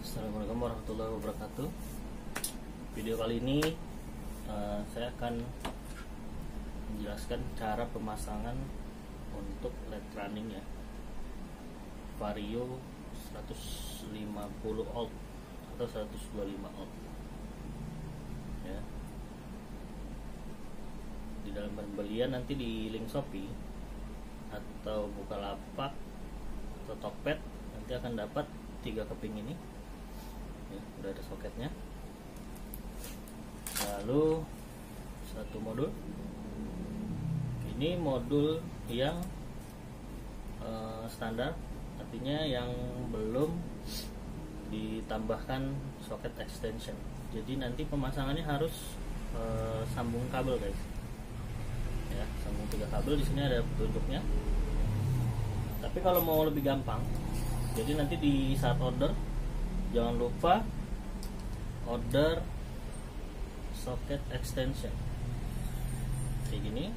Assalamualaikum warahmatullahi wabarakatuh. Video kali ini saya akan menjelaskan cara pemasangan untuk LED running ya, Vario 150 volt atau 125 volt ya. Di dalam pembelian nanti di link Shopee atau Bukalapak atau Tokped nanti akan dapat 3 keping ini ya, udah ada soketnya, lalu satu modul. Ini modul yang standar, artinya yang belum ditambahkan soket extension. Jadi nanti pemasangannya harus sambung kabel guys ya, sambung 3 kabel. Di sini ada petunjuknya. Tapi kalau mau lebih gampang, jadi nanti di saat order jangan lupa order soket extension kayak gini.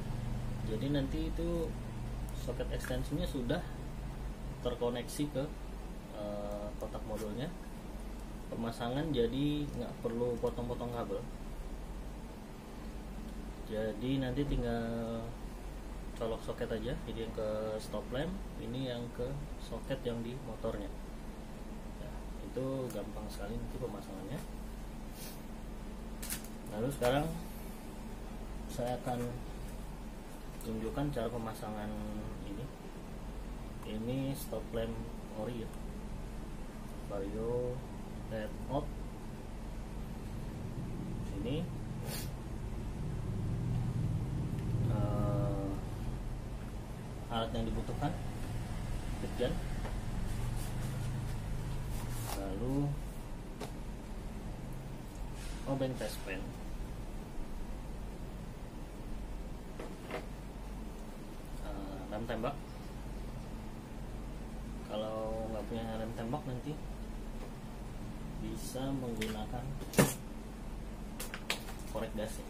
Jadi nanti itu soket extensionnya sudah terkoneksi ke kotak modulnya. Pemasangan jadi nggak perlu potong-potong kabel. Jadi nanti tinggal colok soket aja. Ini yang ke stop lamp, ini yang ke soket yang di motornya. Itu gampang sekali nanti pemasangannya. Lalu sekarang saya akan tunjukkan cara pemasangan ini. Ini stop lamp ori ya, Vario LED out. Sini alat yang dibutuhkan, heat gun, lalu obeng test pen, rem tembak. Kalau nggak punya rem tembak nanti bisa menggunakan korek gas ya.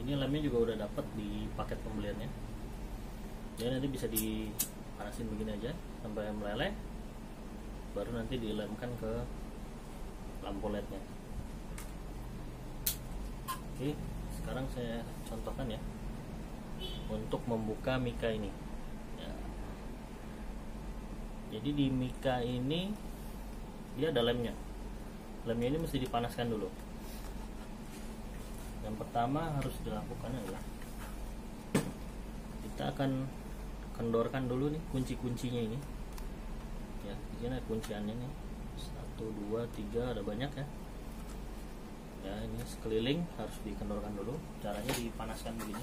Ini lemnya juga udah dapat di paket pembeliannya. Jadi nanti bisa dipanasin begini aja sampai meleleh, baru nanti dilemkan ke lampu LED-nya. Oke, sekarang saya contohkan ya untuk membuka mika ini ya. Jadi di mika ini dia ada lemnya. Lemnya ini mesti dipanaskan dulu. Yang pertama harus dilakukan adalah kita akan kendorkan dulu nih kunci-kuncinya ini ya. Di sini ada kunciannya nih, 1, 2, 3, ada banyak ya. Ya, ini sekeliling harus dikendorkan dulu. Caranya dipanaskan begini.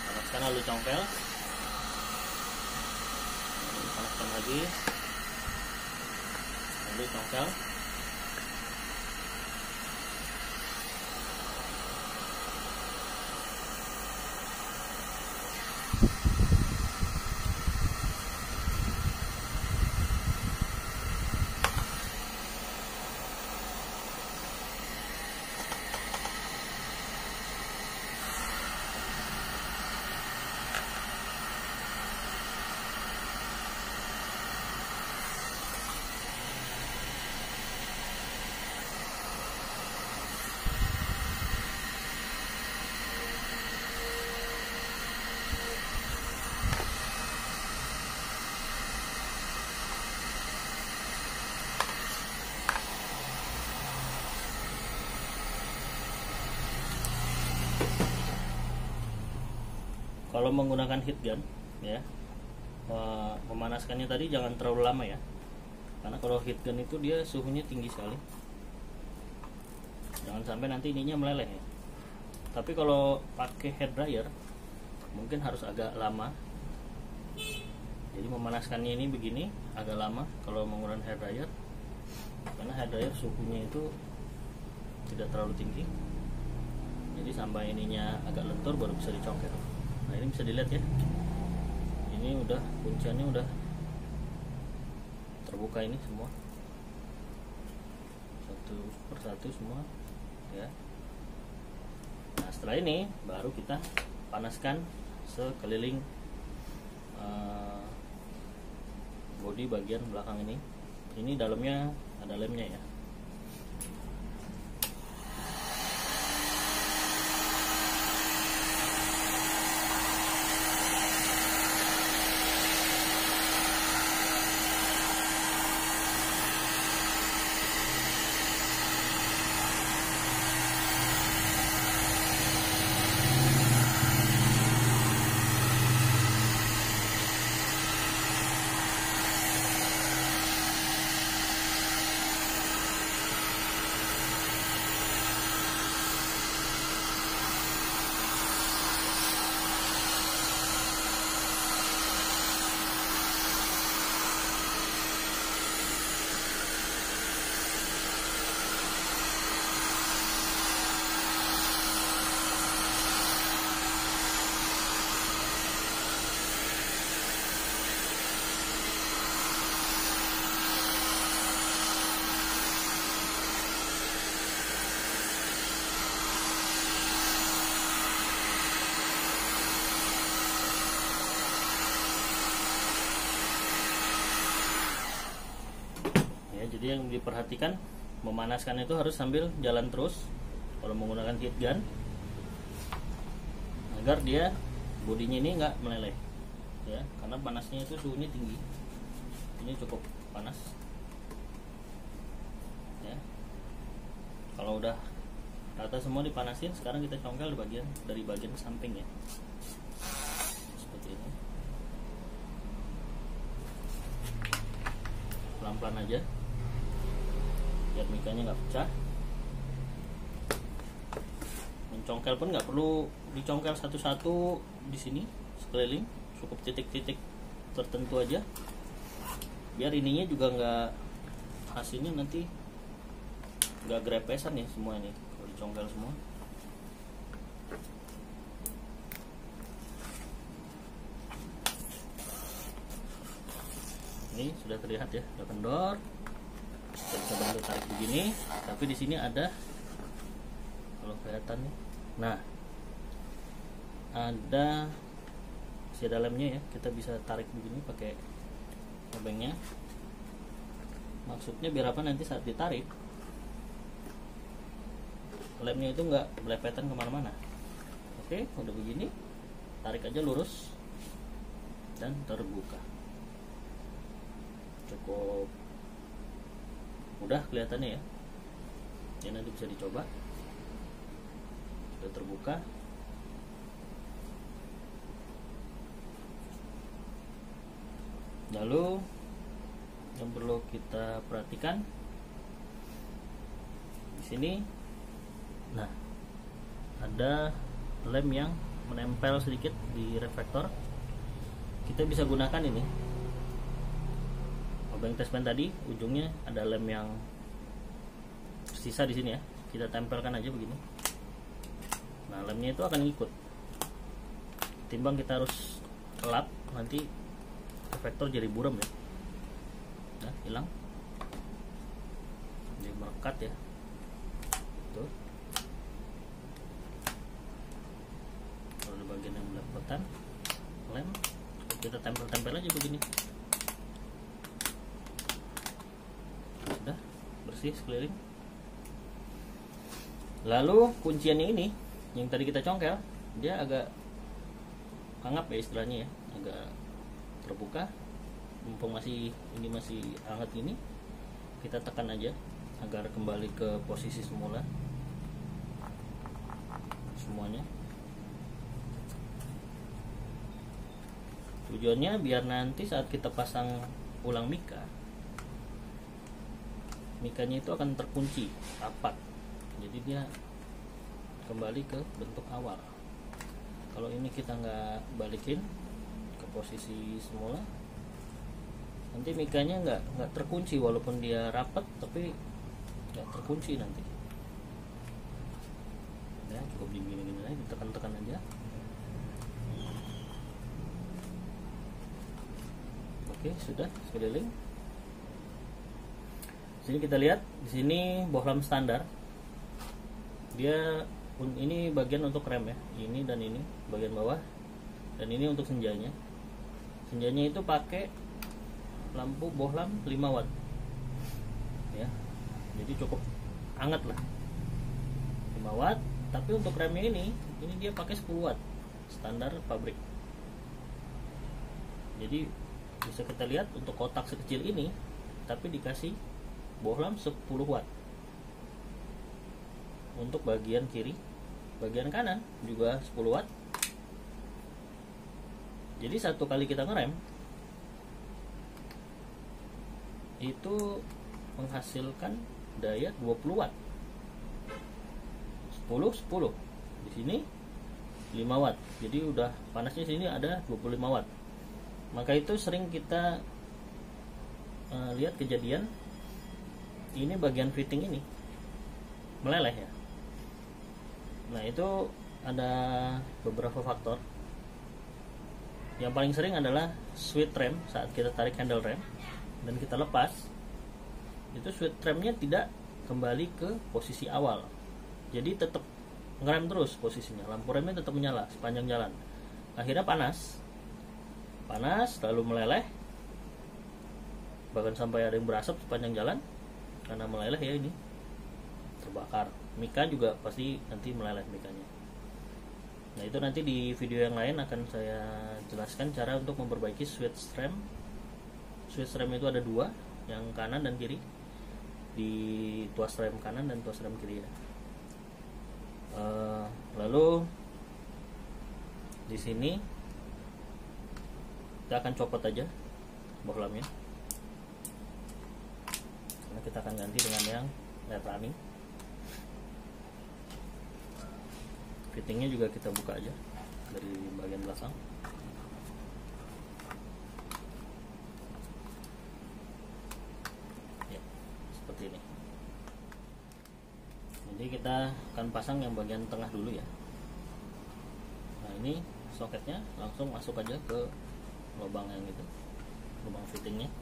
Panaskan lalu congkel. Panaskan lagi, lalu congkel. Kalau menggunakan heat gun ya, memanaskannya tadi jangan terlalu lama ya, karena kalau heat gun itu dia suhunya tinggi sekali. Jangan sampai nanti ininya meleleh ya. Tapi kalau pakai hair dryer mungkin harus agak lama. Jadi memanaskannya ini begini agak lama kalau menggunakan hair dryer, karena hair dryer suhunya itu tidak terlalu tinggi. Jadi sampai ininya agak lentur baru bisa dicongkel. Nah, ini bisa dilihat ya, ini udah kunciannya udah terbuka ini semua, satu persatu semua ya. Setelah ini baru kita panaskan sekeliling bodi bagian belakang ini. Ini dalamnya ada lemnya ya. Jadi yang diperhatikan, memanaskan itu harus sambil jalan terus kalau menggunakan heat gun, agar dia bodinya ini nggak meleleh ya, karena panasnya itu suhunya tinggi. Ini cukup panas ya. Kalau udah rata semua dipanasin, sekarang kita congkel dari bagian samping ya, seperti ini. Pelan-pelan aja biar mikanya nggak pecah. Mencongkel pun nggak perlu dicongkel satu-satu di sini sekeliling, cukup titik-titik tertentu aja, biar ininya juga nggak, hasilnya nanti nggak grepesan ya semua ini kalau dicongkel semua. Ini sudah terlihat ya, udah kendor. Kita bisa bantu tarik begini, tapi di sini ada, kalau kelihatan nih, nah ada si lemnya ya, kita bisa tarik begini pakai obengnya. Maksudnya biar apa, nanti saat ditarik lemnya itu nggak belepetan kemana-mana. Oke, udah begini, tarik aja lurus dan terbuka. Cukup mudah kelihatannya ya. Ini nanti bisa dicoba. Sudah terbuka. Lalu yang perlu kita perhatikan di sini, nah ada lem yang menempel sedikit di reflektor. Kita bisa gunakan ini obeng test pen tadi, ujungnya ada lem yang sisa di sini ya, kita tempelkan aja begini. Nah, lemnya itu akan ikut. Timbang kita harus lap, nanti reflektor jadi buram ya. Nah, hilang. Jadi melekat ya. Tuh. Kalau di bagian yang belepotan, lem kita tempel-tempel aja begini. Sudah bersih sekeliling. Lalu kunciannya ini yang tadi kita congkel, dia agak hangat ya istilahnya ya, agak terbuka. Mumpung masih hangat ini, kita tekan aja agar kembali ke posisi semula semuanya. Tujuannya biar nanti saat kita pasang ulang mikanya itu akan terkunci rapat, jadi dia kembali ke bentuk awal. Kalau ini kita nggak balikin ke posisi semula, nanti mikanya nggak terkunci, walaupun dia rapat tapi nggak terkunci nanti ya. Cukup digini-gini aja, ditekan-tekan aja. Oke, sudah sekeliling. Sini kita lihat, di sini bohlam standar dia ini bagian untuk rem ya, ini dan ini bagian bawah, dan ini untuk senjanya. Senjanya itu pakai lampu bohlam 5 watt ya, jadi cukup hangat lah, 5 watt. Tapi untuk remnya ini dia pakai 10 watt standar pabrik. Jadi bisa kita lihat untuk kotak sekecil ini tapi dikasih bohlam 10 watt. Untuk bagian kiri, bagian kanan juga 10 watt. Jadi satu kali kita ngerem itu menghasilkan daya 20 watt. 10 di sini 5 watt. Jadi udah panasnya sini ada 25 watt. Maka itu sering kita lihat kejadian ini bagian fitting ini meleleh ya. Nah, itu ada beberapa faktor. Yang paling sering adalah switch rem saat kita tarik handle rem dan kita lepas. Itu switch remnya tidak kembali ke posisi awal. Jadi tetap ngerem terus posisinya. Lampu remnya tetap menyala sepanjang jalan. Akhirnya panas lalu meleleh. Bahkan sampai ada yang berasap sepanjang jalan karena meleleh ya, ini terbakar. Mika juga pasti nanti meleleh mikanya. Nah, itu nanti di video yang lain akan saya jelaskan cara untuk memperbaiki switch rem. Switch rem itu ada 2, yang kanan dan kiri, di tuas rem kanan dan tuas rem kiri ya. Lalu di sini kita akan copot aja bohlamnya, karena kita akan ganti dengan yang LED running. Fittingnya juga kita buka aja dari bagian belakang. Ya, seperti ini. Jadi kita akan pasang yang bagian tengah dulu ya. Nah, ini soketnya langsung masuk aja ke lubang yang itu, lubang fittingnya.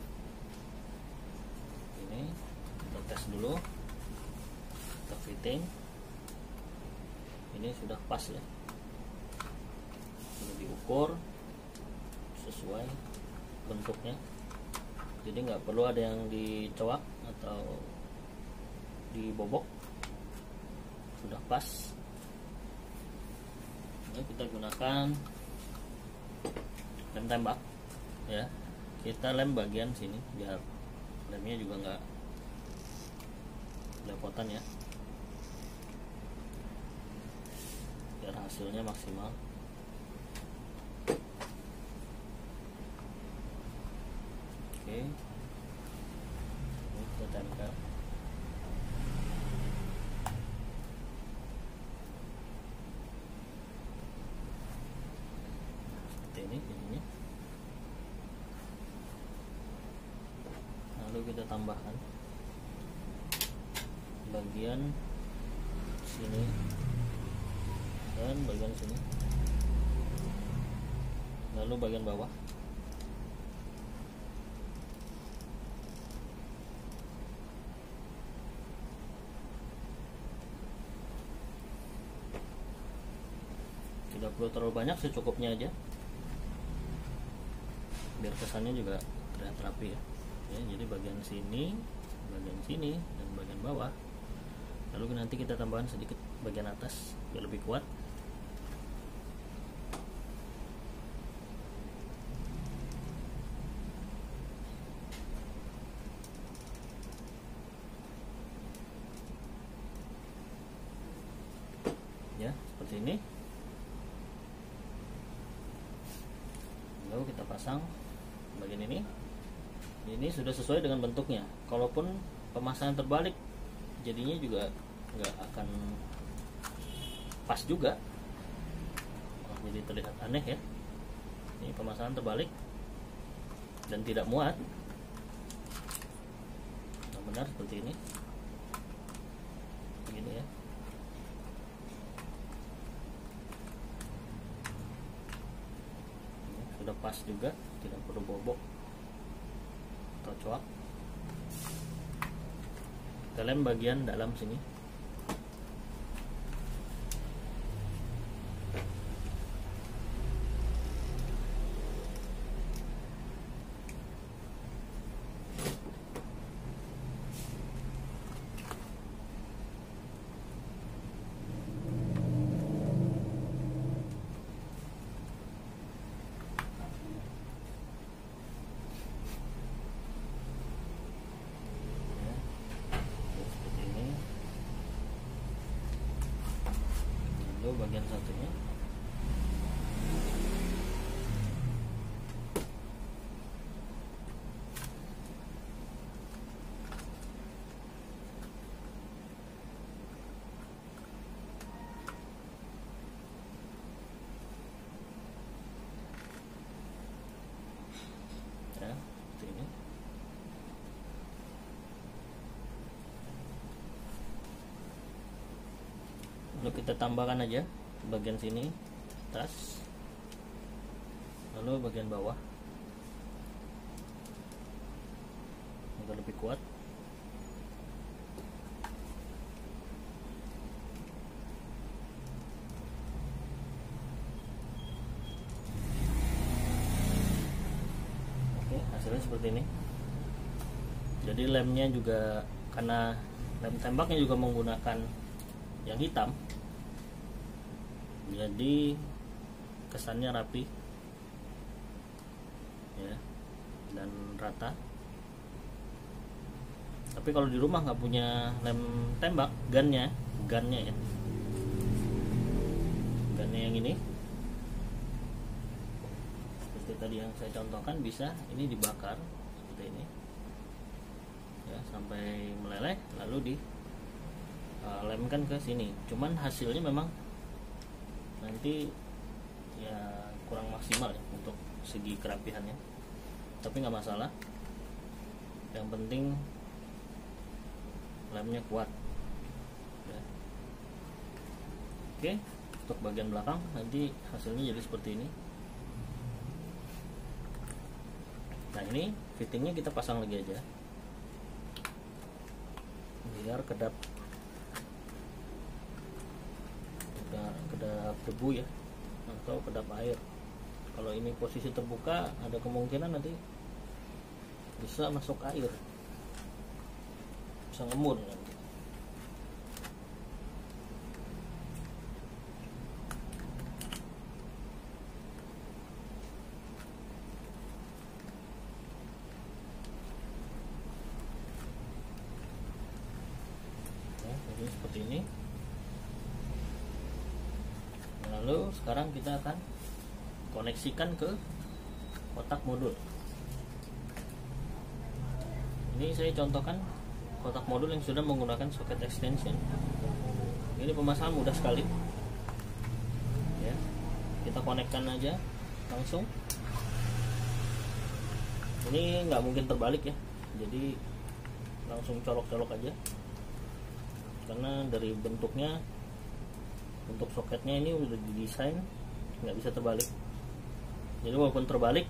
Ini kita tes dulu, kita fitting. Ini sudah pas ya, sudah diukur sesuai bentuknya, jadi nggak perlu ada yang dicoak atau dibobok, sudah pas. Ini kita gunakan lem tembak ya, kita lem bagian sini biar lemnya juga nggak lepotan ya, biar hasilnya maksimal. Oke, ini kita tempel. Seperti ini jadinya. Lalu kita tambahkan bagian sini dan bagian sini, lalu bagian bawah. Tidak perlu terlalu banyak, secukupnya aja biar kesannya juga terlihat rapi ya. Jadi bagian sini, dan bagian bawah. Lalu nanti kita tambahkan sedikit bagian atas biar lebih kuat. Ya, seperti ini. Lalu kita pasang bagian ini. Ini sudah sesuai dengan bentuknya. Kalaupun pemasangan terbalik, jadinya juga nggak akan pas juga. Jadi terlihat aneh ya. Ini pemasangan terbalik dan tidak muat. Nah, benar seperti ini. Begini ya. Sudah pas juga, tidak perlu bobok atau coak. Kita lem bagian dalam sini. lalu bagian satunya ya, seperti ini. Lalu kita tambahkan aja bagian sini atas, lalu bagian bawah agar lebih kuat. Oke, hasilnya seperti ini. Jadi lemnya juga, karena lem tembaknya juga menggunakan yang hitam, jadi kesannya rapi ya, dan rata. Tapi kalau di rumah nggak punya lem tembak, gunnya ya, gunnya yang ini seperti tadi yang saya contohkan, bisa ini dibakar seperti ini ya sampai meleleh, lalu di lemkan ke sini. Cuman hasilnya memang nanti ya kurang maksimal ya untuk segi kerapihannya, tapi nggak masalah, yang penting lemnya kuat ya. Oke, untuk bagian belakang nanti hasilnya jadi seperti ini. Nah, ini fittingnya kita pasang lagi aja biar kedap debu ya, atau kedap air. Kalau ini posisi terbuka, ada kemungkinan nanti bisa masuk air, bisa ngemur nanti. Ya, jadi seperti ini. Lalu sekarang kita akan koneksikan ke kotak modul. Ini saya contohkan kotak modul yang sudah menggunakan soket extension. Ini pemasangan mudah sekali ya, kita konekkan aja langsung. Ini nggak mungkin terbalik ya, jadi langsung colok-colok aja, karena dari bentuknya, untuk soketnya ini udah didesain nggak bisa terbalik. Jadi walaupun terbalik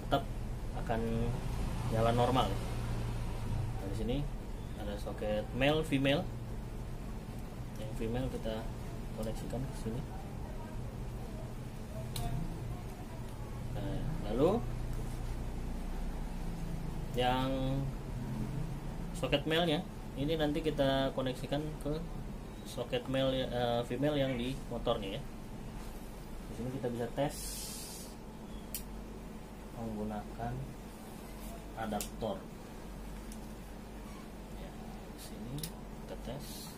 tetap akan jalan normal. Nah, di sini ada soket male female. Yang female kita koneksikan ke sini. Nah, lalu yang soket male-nya ini nanti kita koneksikan ke soket male female yang di motornya ya. Di sini kita bisa tes menggunakan adaptor. Ya, di sini kita tes.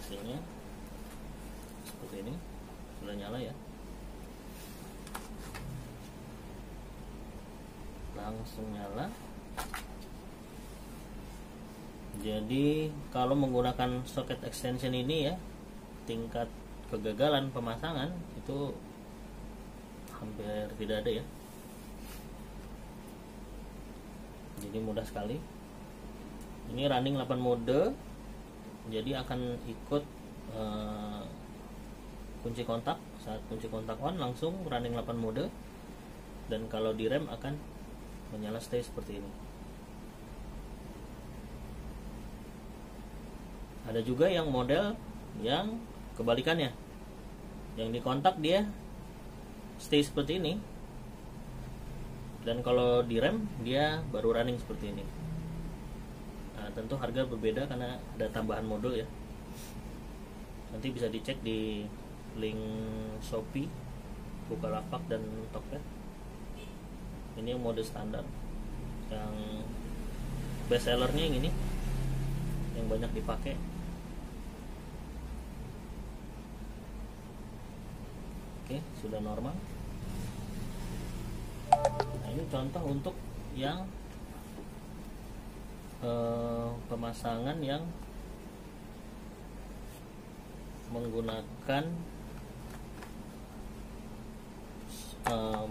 Hasilnya seperti ini, sudah nyala ya. Langsung nyala. Jadi kalau menggunakan soket extension ini ya, tingkat kegagalan pemasangan itu hampir tidak ada ya. Jadi mudah sekali. Ini running 8 mode, jadi akan ikut kunci kontak. Saat kunci kontak on langsung running 8 mode, dan kalau direm akan menyala stay seperti ini. Ada juga yang model yang kebalikannya, yang dikontak dia stay seperti ini, dan kalau direm dia baru running seperti ini. Nah, tentu harga berbeda karena ada tambahan modul ya. Nanti bisa dicek di link Shopee, Bukalapak, dan Tokped. Ini yang mode standar. Yang best sellernya yang ini, yang banyak dipakai. Oke, sudah normal. Nah, ini contoh untuk yang pemasangan yang menggunakan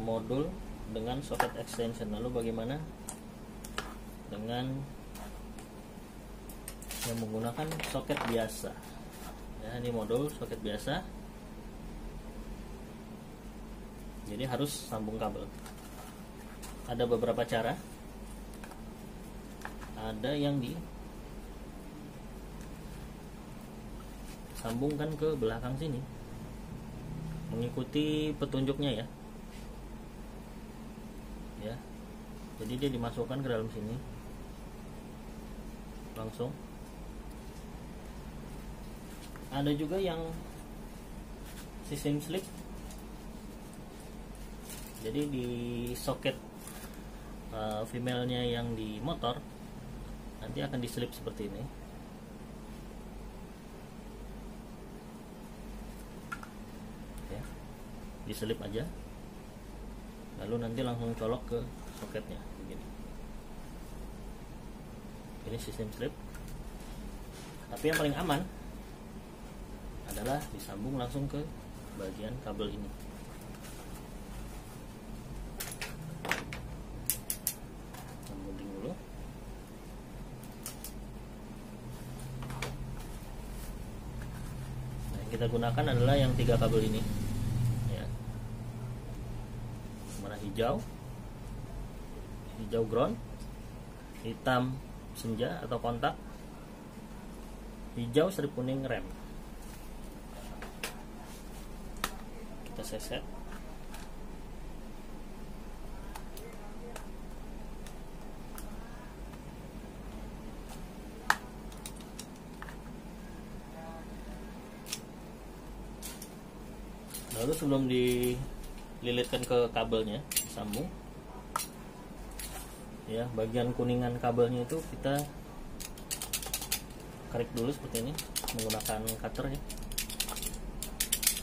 modul dengan socket extension. Lalu bagaimana dengan yang menggunakan soket biasa? Ya, ini modul soket biasa. Jadi harus sambung kabel. Ada beberapa cara. Ada yang disambungkan ke belakang sini, mengikuti petunjuknya ya. Ya, jadi dia dimasukkan ke dalam sini langsung. Ada juga yang sistem slip. Jadi di soket female-nya yang di motor nanti akan diselip seperti ini. Oke, diselip aja, lalu nanti langsung colok ke soketnya begini. Ini sistem slip. Tapi yang paling aman adalah disambung langsung ke bagian kabel ini. Gunting dulu. Nah, yang kita gunakan adalah yang 3 kabel ini ya. Warna hijau ground, hitam senja atau kontak, hijau strip kuning rem. Kita seset. Lalu sebelum dililitkan ke kabelnya, disambung ya, bagian kuningan kabelnya itu kita kerik dulu seperti ini menggunakan cutter ya,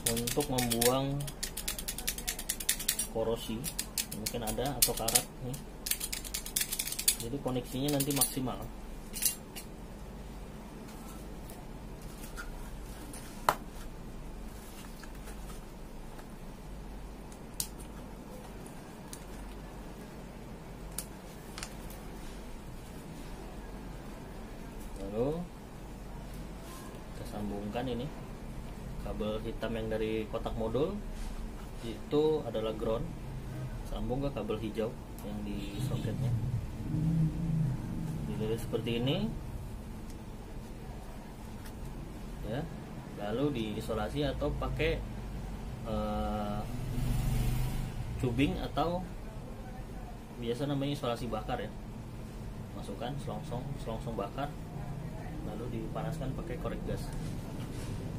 untuk membuang korosi mungkin ada atau karat nih. Jadi koneksinya nanti maksimal. Lalu kita sambungkan ini kabel hitam yang dari kotak modul itu adalah ground, sambung ke kabel hijau yang di soketnya. Dililit seperti ini ya, lalu diisolasi atau pakai tubing atau biasa namanya isolasi bakar ya. Masukkan selongsong bakar, lalu dipanaskan pakai korek gas.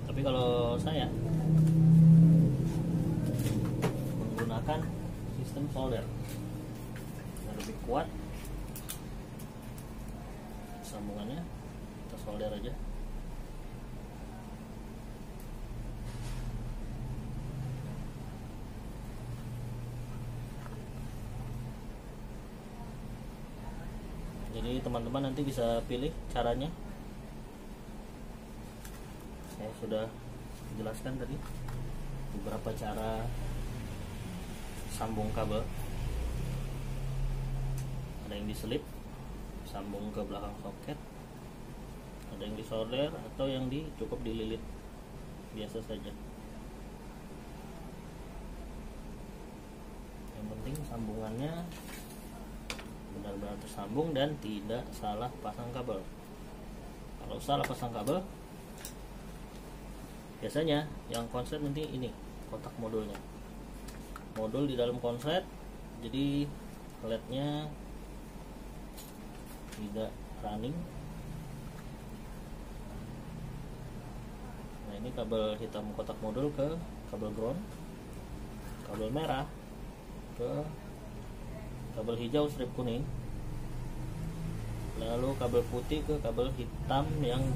Tapi kalau saya menggunakan sistem solder yang lebih kuat, sambungannya kita solder aja. Jadi teman-teman nanti bisa pilih caranya. Saya sudah jelaskan tadi beberapa cara sambung kabel. Ada yang diselip, sambung ke belakang soket, ada yang disolder atau yang cukup dililit biasa saja. Yang penting sambungannya benar-benar tersambung dan tidak salah pasang kabel. Kalau salah pasang kabel, biasanya yang konslet nanti ini kontak modulnya, modul di dalam konslet, jadi LED-nya tidak running. Nah, ini kabel hitam kotak modul ke kabel ground, kabel merah ke kabel hijau strip kuning, lalu kabel putih ke kabel hitam yang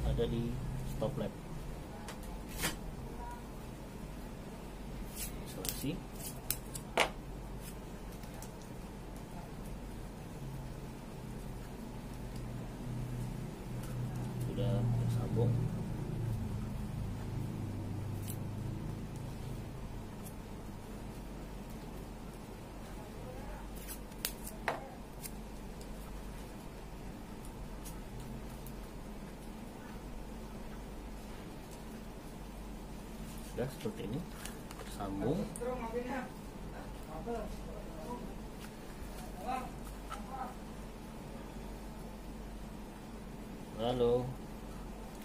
ada di stop lamp. Isolasi. Sudah tersambung. Sudah seperti ini tersambung. Lalu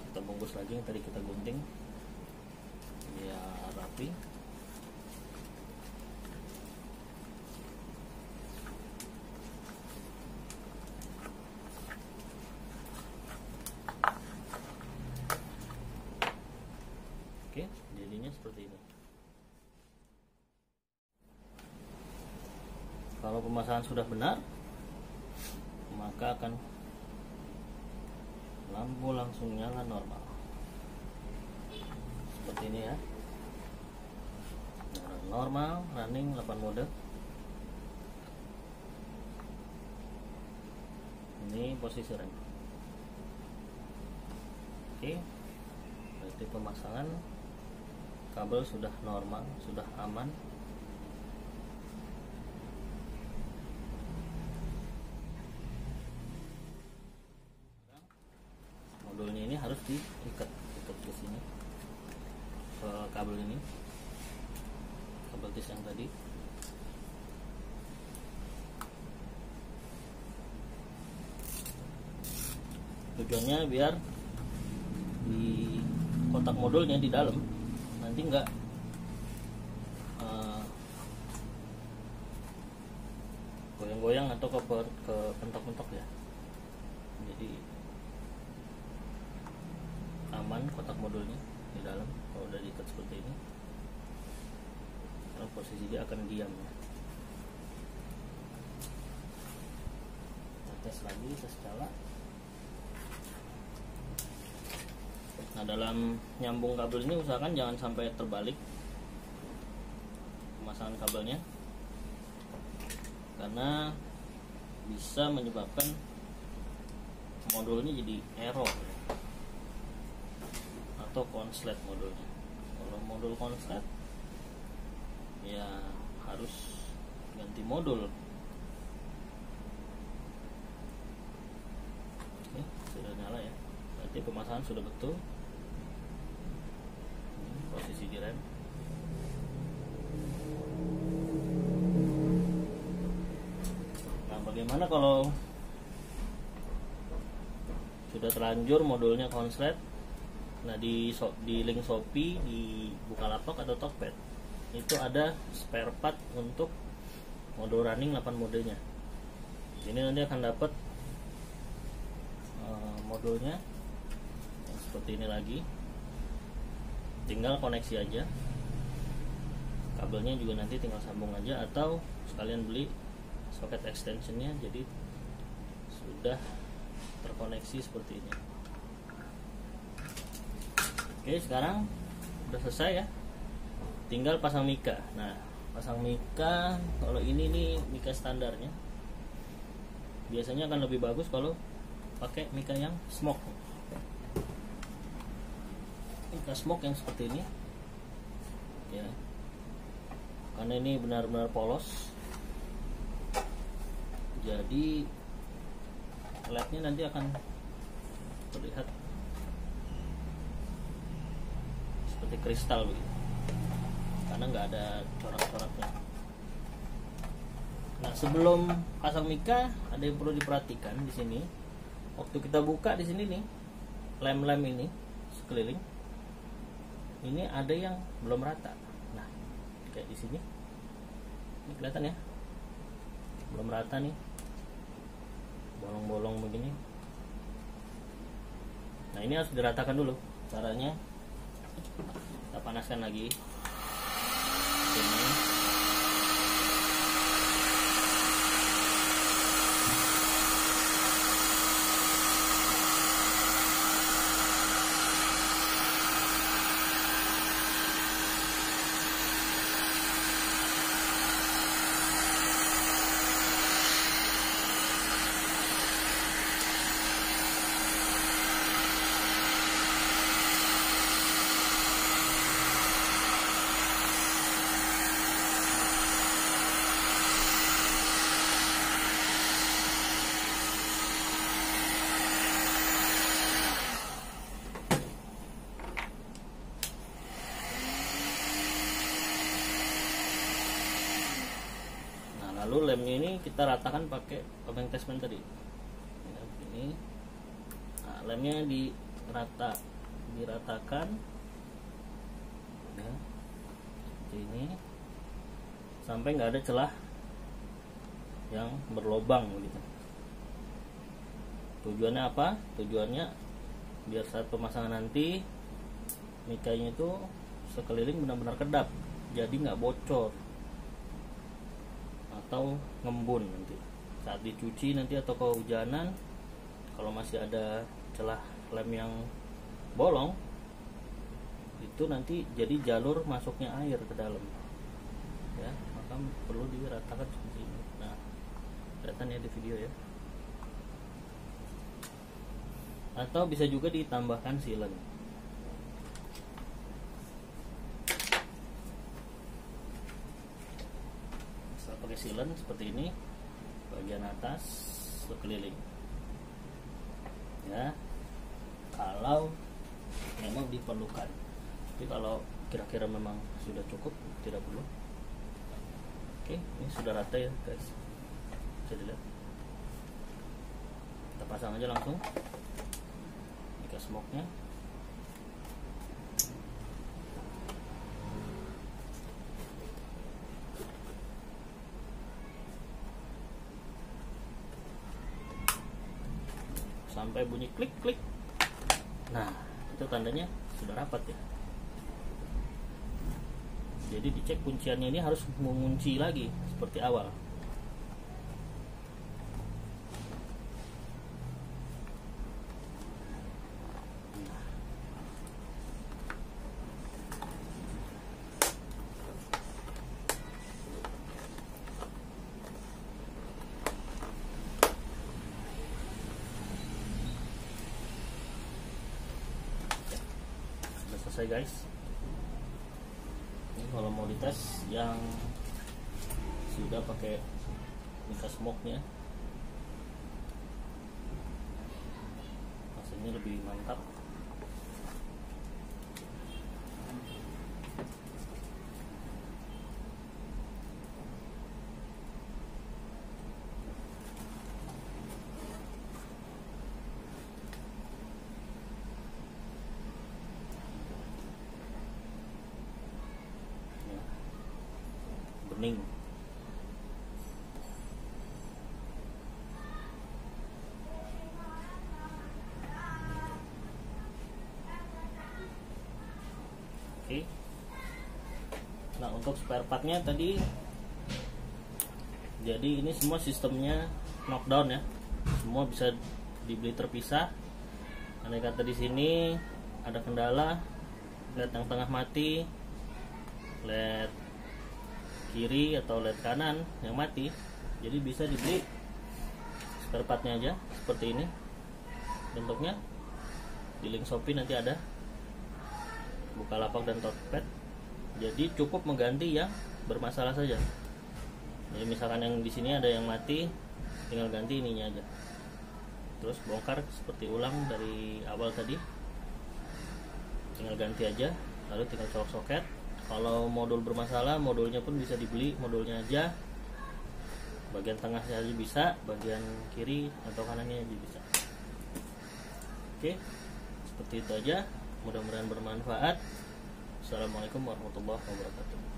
kita bungkus lagi yang tadi kita gunting biar rapi. Oke, jadinya seperti ini. Kalau pemasangan sudah benar, maka akan lampu langsung nyala normal seperti ini ya. Normal running 8 mode. Ini posisi rem. Oke, berarti pemasangan kabel sudah normal, sudah aman. Modulnya ini harus diikat ke sini, ke kabel ini, kabel tis yang tadi. Tujuannya biar di kotak modulnya di dalam nanti enggak goyang-goyang atau ke pentok-pentok ya. Jadi aman kotak modulnya di dalam kalau udah diikat seperti ini. Karena posisi dia akan diam ya. Kita tes lagi, tes cala. Nah, dalam nyambung kabel ini usahakan jangan sampai terbalik pemasangan kabelnya, karena bisa menyebabkan modulnya jadi error atau konslet modulnya. Kalau modul konslet ya harus ganti modul. Oke, sudah nyala ya, berarti pemasangan sudah betul. Ini posisi di rem. Nah, bagaimana kalau sudah terlanjur modulnya konslet? Nah, di link Shopee, di Bukalapak atau Tokped itu ada spare part untuk modul running 8 modenya. Ini nanti akan dapat modulnya yang seperti ini lagi. Tinggal koneksi aja. Kabelnya juga nanti tinggal sambung aja, atau sekalian beli soket extensionnya, jadi sudah terkoneksi seperti ini. Oke, sekarang udah selesai ya, tinggal pasang mika. Nah, pasang mika, kalau ini nih mika standarnya, biasanya akan lebih bagus kalau pakai mika yang smoke. Mika smoke yang seperti ini ya, karena ini benar-benar polos, jadi LED-nya nanti akan terlihat seperti kristal begitu, karena nggak ada corak-coraknya. Nah, sebelum pasang mika ada yang perlu diperhatikan di sini. Waktu kita buka di sini nih, lem-lem ini sekeliling ini ada yang belum rata. Nah, kayak di sini, ini kelihatan ya, belum rata nih, bolong-bolong begini. Nah, ini harus diratakan dulu. Caranya kita panaskan lagi sini. Lalu lemnya ini kita ratakan pakai obeng attachment tadi. Ini, nah, lemnya diratakan, ya, seperti ini, sampai nggak ada celah yang berlobang gitu. Tujuannya apa? Tujuannya biar saat pemasangan nanti mikanya itu sekeliling benar-benar kedap, jadi nggak bocor atau ngembun nanti saat dicuci nanti, atau kehujanan kalau masih ada celah lem yang bolong itu nanti jadi jalur masuknya air ke dalam, ya, maka perlu diratakan seperti ini. Nah, kelihatan ya di video ya. Atau bisa juga ditambahkan sealant. Setelah pakai sealant seperti ini, bagian atas sekeliling, ya, kalau memang diperlukan. Tapi kalau kira-kira memang sudah cukup, tidak perlu. Oke, ini sudah rata ya guys, bisa dilihat. Kita pasang aja langsung ke smoke-nya. Sampai bunyi klik-klik. Nah, itu tandanya sudah rapat ya. Jadi dicek kunciannya ini harus mengunci lagi seperti awal. Selesai guys. Ini kalau mau dites yang sudah pakai Mica Smoke nya, hasilnya lebih mantap. Bening. Oke. Nah, untuk spare partnya tadi, jadi ini semua sistemnya knockdown ya, semua bisa dibeli terpisah. Andai kata di sini ada kendala, LED yang tengah mati, LED kiri atau LED kanan yang mati, jadi bisa dibeli spare partnya aja seperti ini bentuknya. Di link Shopee nanti ada Bukalapak dan Toadpad. Jadi cukup mengganti yang bermasalah saja. Jadi misalkan yang di sini ada yang mati, tinggal ganti ininya aja, terus bongkar seperti ulang dari awal tadi, tinggal ganti aja, lalu tinggal colok soket. Kalau modul bermasalah, modulnya pun bisa dibeli modulnya aja, bagian tengahnya aja bisa, bagian kiri atau kanannya aja bisa. Oke, seperti itu aja, mudah-mudahan bermanfaat. Assalamualaikum warahmatullahi wabarakatuh.